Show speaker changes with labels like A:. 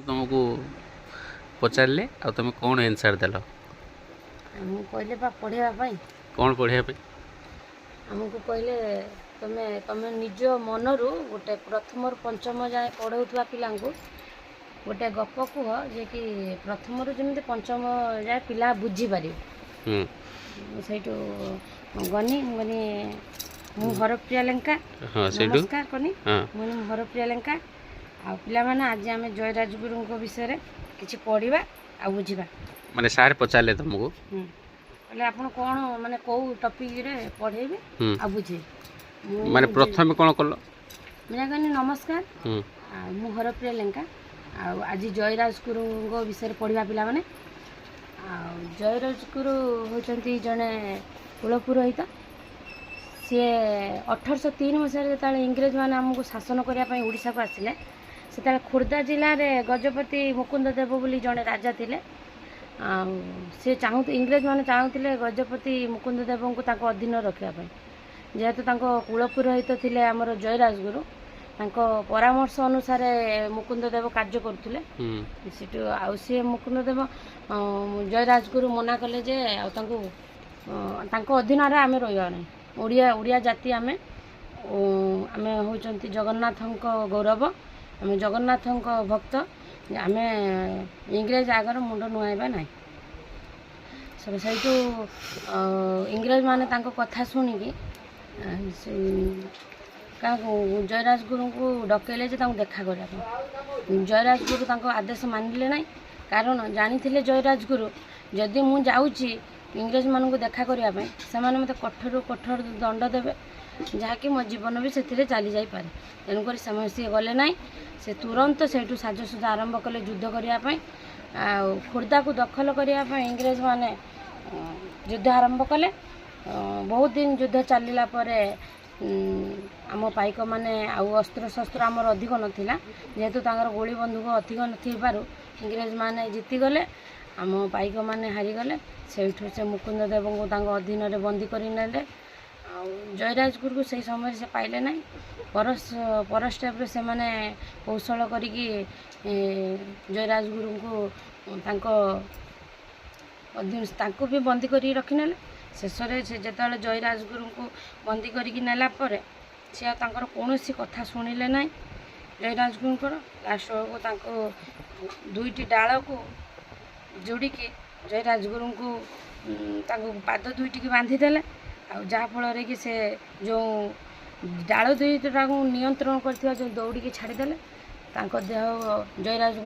A: तुमको पचारे आ तुम कौन आंसर देल
B: आमको कहले बा पढ़ाई
A: कौन पढ़ाई
B: आमको कहले तुम तुम निज मनरू गोटे प्रथम पंचम जाए पढ़ाऊा पिला गोटे गप कह जे कि प्रथम जमी पंचम जाए पिला बुझीपार से गनी गनी मु हरप्रिया लेंका नमस्कार कनी मुझे हरप्रिया लेंका आ पिला माने आज आम जयराजगुरु विषय रे किछि पढ़िबा आ बुझिबा
A: माने सार पचारे तुमको
B: कहले आपण कौन माने कौ टॉपिक रे पढ़ेबे आ बुझे
A: माने प्रथम कौन कल
B: मैं कहनी नमस्कार आ मु हरप्रिया लेंका आ आज जयराजगुरु विषय पढ़िबा पिला माने आ जयराजगुरु होचंती जने कुलपुरोहित सी 1803 मसीह जो इंग्रेज मैंने आमको शासन करने ओडिशा को आसिले से खोर्धा जिले में गजपति मुकुंद देव बोली जड़े राजा थे सी चाहू इंग्रेज मैंने चाहूले गजपति मुकुंद देव को अधीन रखापी जेहेतु कुलपुरोहित थे आमर जयराजगुरु परामर्श अनुसार मुकुंद देव कार्य करुले सी मुकुंद देव जयराजगुरु मना कले जे अधीन आम रहा ना ओडिया ओडिया जाति आमे आमे होचंती जगन्नाथ गौरव आमे जगन्नाथ भक्त आमे इंग्रेज आगर मुंड नुआइबा ना से इंग्रेज माने तांको कथा शुणिकी जयराजगुरु को डकैले जे देखा करने जयराजगुरु तांको आदेश मानिले ना कारण जानी जयराजगुरु जदि मु जाऊँगी इंग्रेज मान को देखा करने से मत कठोर कठोर दंड देवे जहाँकि मो जीवन भी से चली जापे तेणुक सी गले ना से तुरंत से साजसजा आरंभ कले युद्ध करने खोर्धा को दखल करने इंग्रेज माने युद्ध आरंभ कले बहुत दिन युद्ध चलला आम पाइक माने अस्त्र शस्त्र आमर अधिक नाला जेहेतु गोली बंदूक अधिक नथिबारु इंग्रेज माने जीतीगले आम पाइक माने हारीगले से मुकुंद देव को अधीन रे बंदी कर जयराजगुरु को सही समय से पाइले ना पर स्टेप से मैंने कौशल करी जयराजगुरु को अधीन भी बंदी कर रखिने शेष से जो जयराजगुरु को बंदी करला सी कौन कथा शुणिले ना जयराजगुरुर लास्ट को दुईटी डाल को जोड़िकी जयराजगुरु को पाद दुईटी की बांधिदेले जहाँफल कि से जो डाल दुईटा को नियंत्रण कर दौड़ी छाड़देले देह जयराज